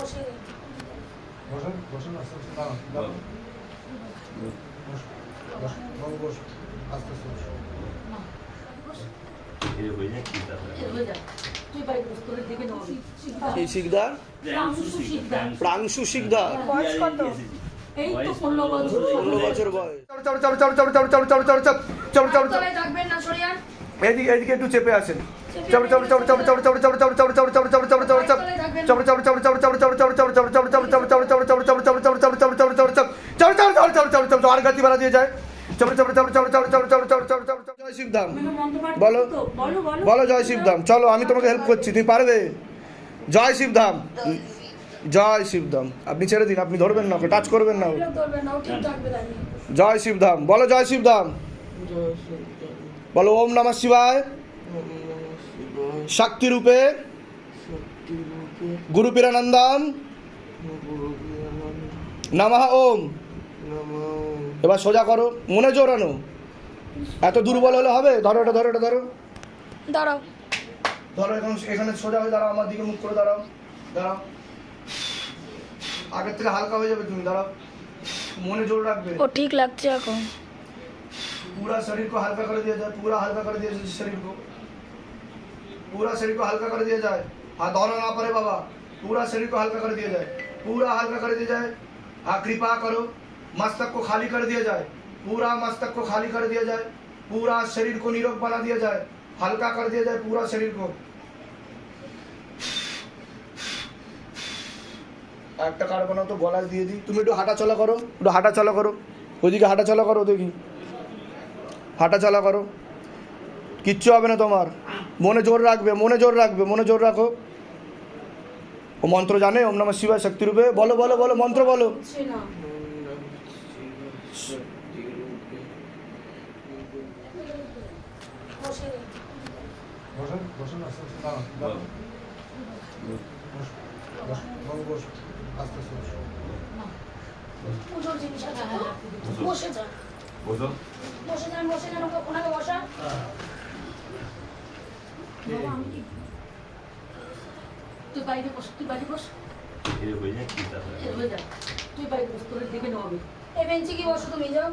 বসেন বসেন আস্তে আস্তে দাঁড়ান দাঁড়ান বসুন বাবু বসুন আস্তে আস্তে বসুন এই শিকদার প্রাংশু শিকদার বয়স কত? এই তো 15 15 বছর বছর বয়স। এদিকে এদিকে একটু চেপে আসেন আর গাতি বাড়া দিয়ে যায় জয় শিবধাম বলো বলো জয় শিবধাম চলো আমি তোমাকে হেল্প করছি তুমি পারবে জয় শিবধাম জয় শিবধাম আপনি ছেড়ে দিন আপনি ধরবেন না ওকে টাচ করবেন না জয় শিবধাম বলো জয় শিবধাম বলো ওম নমঃ শিবায় শক্তি রূপে গুরু পীরানন্দম নমঃ ওম এবার সোজা করো মনে জোরানো এত দুর্বল হলে হবে ধরো এটা ধরো এটা ধরো দাঁড়াও। ধরো এখন এখানে সোজা হয়ে দাঁড়াও আমার দিকে মুখ করে দাঁড়াও দাঁড়াও আগের থেকে হালকা হয়ে যাবে তুমি দাঁড়াও মনে জোর রাখবে ও ঠিক লাগছে এখন। पूरा शरीर को हल्का कर दिया जाए पूरा हल्का कर दिया जाए शरीर को पूरा शरीर को हल्का कर दिया जाए हाँ दौड़ना ना पड़े बाबा पूरा शरीर को हल्का कर दिया जाए पूरा हल्का कर दिया जाए हाँ कृपा करो मस्तक को खाली कर दिया जाए पूरा मस्तक को खाली कर दिया जाए पूरा शरीर को निरोग बना दिया जाए हल्का कर दिया जाए पूरा शरीर को একটা কার্ড বানাও তো গলায় দিয়ে দিই তুমি একটু হাঁটা চলা করো একটু হাঁটা চলা করো ওইদিকে হাঁটা চলা করো দেখি হাঁটা চলা করো কিচ্ছু হবে না তোমার মনে জোর রাখবে মনে জোর রাখবে মনে জোর রাখো ও মন্ত্র জানে ওম নমঃ শিবায় শক্তি রূপে বলো বলো বলো মন্ত্র বলো বসেন বসেন আস্তে আস্তে দাঁড়ান দাঁড়ান বসুন বসুন আস্তে আস্তে বসুন বসে যান বসে যান বসে যান ওনাকে বসা। তুই বাইরে বস তুই বাইরে বস তুই বাইরে বস তোর দেখে নেওয়া হবে এই বেঞ্চে কি বসো তুমি যাও।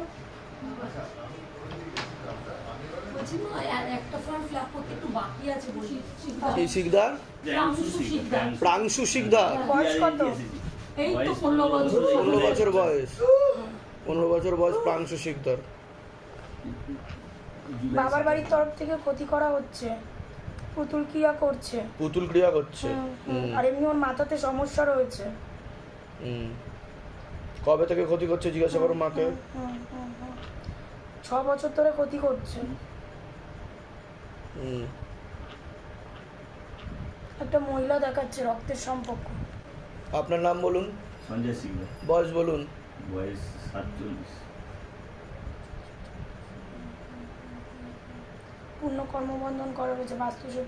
বলছি না আর একটা ফর্ম ফিল আপ করতে একটু বাকি আছে বসি এই শিকদার প্রাংশু শিকদার বয়স কত? এই তো 15 বছর 15 বছর বয়স 15 বছর বয়স প্রাংশু শিকদার বাবার বাড়ির তরফ থেকে ক্ষতি করা হচ্ছে, পুতুল ক্রিয়া করছে। পুতুল ক্রিয়া করছে আর এমনি ওর মাথাতে সমস্যা রয়েছে। কবে থেকে ক্ষতি করছে জিজ্ঞাসা করো মাকে 6 বছর ধরে ক্ষতি করছে। একটা মহিলা দেখাচ্ছে রক্তের সম্পর্ক। আপনার নাম বলুন সঞ্জয় সিং বয়স বলুন বয়স 47 পূর্ণ কর্মবন্ধন করা রয়েছে, বাস্তুসে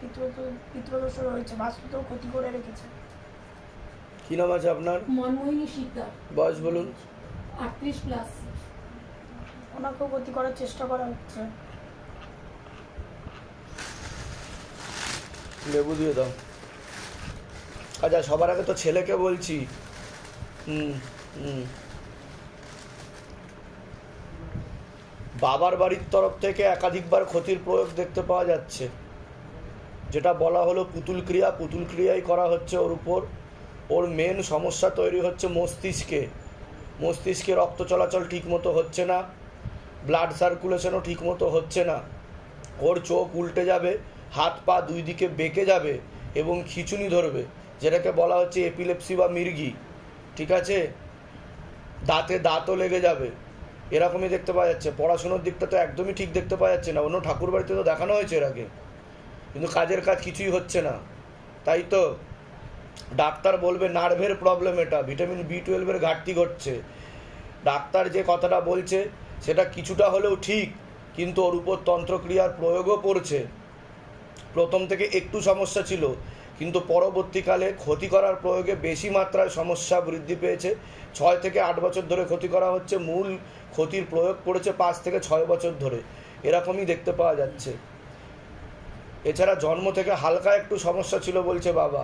পিতৃদোষ রয়েছে, বাস্তুতেও ক্ষতি করে রেখেছে। কি নাম আছে আপনার মনমোহিনী শিকদার বয়স বলুন 38 প্লাস ওনাকেও ক্ষতি করার চেষ্টা করা হচ্ছে। লেবু দিয়ে দাও। আচ্ছা সবার আগে তো ছেলেকে বলছি বাবার বাড়ির তরফ থেকে একাধিকবার ক্ষতির প্রয়োগ দেখতে পাওয়া যাচ্ছে, যেটা বলা হলো পুতুল ক্রিয়াই করা হচ্ছে ওর উপর। ওর মেন সমস্যা তৈরি হচ্ছে মস্তিষ্কে রক্ত চলাচল ঠিকমতো হচ্ছে না, ব্লাড সার্কুলেশনও ঠিকমতো হচ্ছে না, ওর চোখ উল্টে যাবে, হাত পা দুই দিকে বেঁকে যাবে এবং খিঁচুনি ধরবে, যেটাকে বলা হচ্ছে এপিলেপসি বা মির্গি, ঠিক আছে? দাঁতে দাঁতও লেগে যাবে, এরকমই দেখতে পাওয়া যাচ্ছে। পড়াশুনোর দিকটা তো একদমই ঠিক দেখতে পাওয়া যাচ্ছে না, অন্য ঠাকুর বাড়িতে তো দেখানো হয়েছে এর আগে, কিন্তু কাজের কাজ কিছুই হচ্ছে না। তাই তো ডাক্তার বলবে নার্ভের প্রবলেম, এটা ভিটামিন B12 ঘাটতি ঘটছে। ডাক্তার যে কথাটা বলছে সেটা কিছুটা হলেও ঠিক, কিন্তু ওর উপর তন্ত্রক্রিয়ার প্রয়োগও পড়ছে। প্রথম থেকে একটু সমস্যা ছিল, কিন্তু পরবর্তীকালে ক্ষতি করার প্রয়োগে বেশি মাত্রায় সমস্যা বৃদ্ধি পেয়েছে। 6 থেকে 8 বছর ধরে ক্ষতি করা হচ্ছে, মূল ক্ষতির প্রয়োগ পড়েছে 5 থেকে 6 বছর ধরে, এরকমই দেখতে পাওয়া যাচ্ছে। এছাড়া জন্ম থেকে হালকা একটু সমস্যা ছিল বলছে বাবা,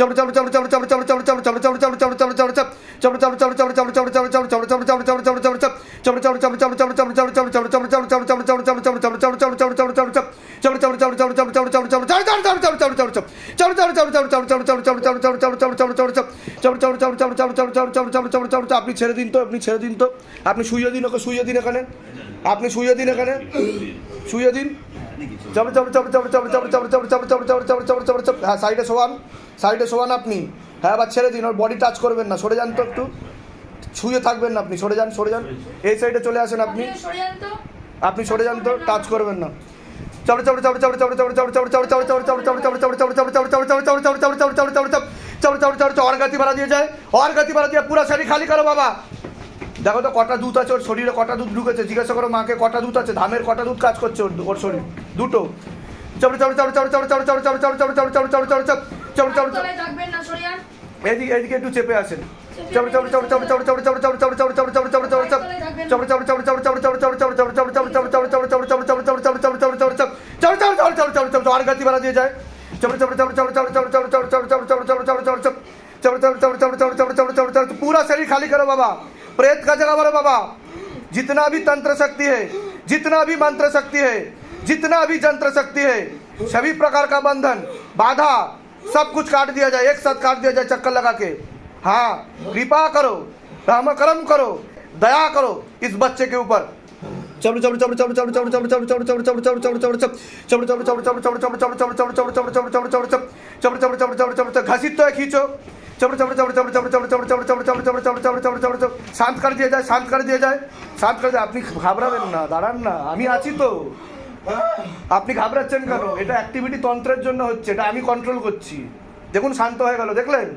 আপনি ছেড়ে দিন তো, আপনি ছেড়ে দিন তো, আপনি শুয়ে দিন ওকে, শুয়ে দিন এখানে, আপনি শুয়ে দিন এখানে, শুয়ে দিন। হ্যাঁ সাইডে শোয়ান, সাইডে শোয়ান আপনি। হ্যাঁ আবার ছেড়ে দিন, ওর বডি টাচ করবেন না, সরে যান তো একটু, শুয়ে থাকবেন না আপনি, সরে যান, সরে যান, এই সাইডে চলে আসেন আপনি, আপনি সরে যান তো, টাচ করবেন না। और गति बढ़ा दिया जाए, और गति बढ़ा दिया, पूरा शरीर खाली करो बाबा। দেখো তো কটা দুধ আছে ওর শরীরে, কটা দুধ ঢুকেছে, জিজ্ঞাসা করো মাকে কটা দুধ আছে, ধামের কটা দুধ কাজ করছে ওর শরীর, দুটো। এদিকে এদিকে একটু চেপে আসেন। और गति बढ़ा दिया जाए। पूरा शरीर खाली करो बाबा, प्रेत का जगह भरो बाबा। जितना भी तंत्र शक्ति है, जितना भी मंत्र शक्ति है, जितना भी जंत्र शक्ति है, सभी प्रकार का बंधन बाधा सब कुछ काट दिया जाए, एक साथ काट दिया जाए चक्कर लगा के। हाँ कृपा करो, रहम करम करो, दया करो इस बच्चे के ऊपर। घसीट तो है, खींचो, শান্ত করে দিয়ে যায়, শান্ত করে দিয়ে যায়, শান্ত করে দিয়ে। আপনি ঘাবড়াবেন না, দাঁড়ান না, আমি আছি তো। আপনি ঘাবড়াচ্ছেন কেন? এটা অ্যাক্টিভিটি তন্ত্রের জন্য হচ্ছে, এটা আমি কন্ট্রোল করছি। দেখুন শান্ত হয়ে গেল, দেখলেন?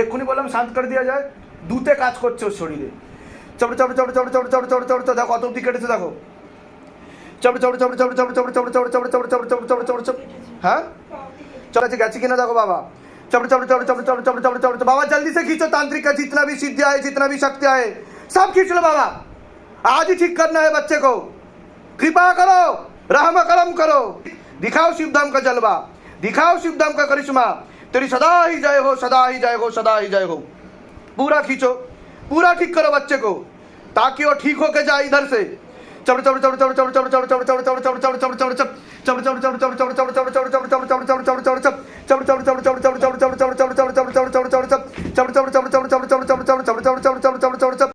এক্ষুনি বললাম শান্ত করে দেওয়া যায়, দুতে কাজ করছে ওর শরীরে। দেখো কত অব্দি কেটেছে, দেখো। হ্যাঁ চলেছে, গেছে কিনা দেখো বাবা। बाबा जल्दी से खींचो, तांत्रिक का जितना भी सिद्धियां है, जितना भी शक्तियां है, सब खींच लो बाबा। आज ही ठीक करना है बच्चे को, कृपा करो, रहम करम करो। दिखाओ शिवधाम का जलवा, दिखाओ शिवधाम का करिश्मा। तेरी सदा ही जय हो, सदा ही जय हो, सदा ही जय हो। पूरा खींचो, पूरा ठीक करो बच्चे को, ताकि वो ठीक होके जाए इधर से।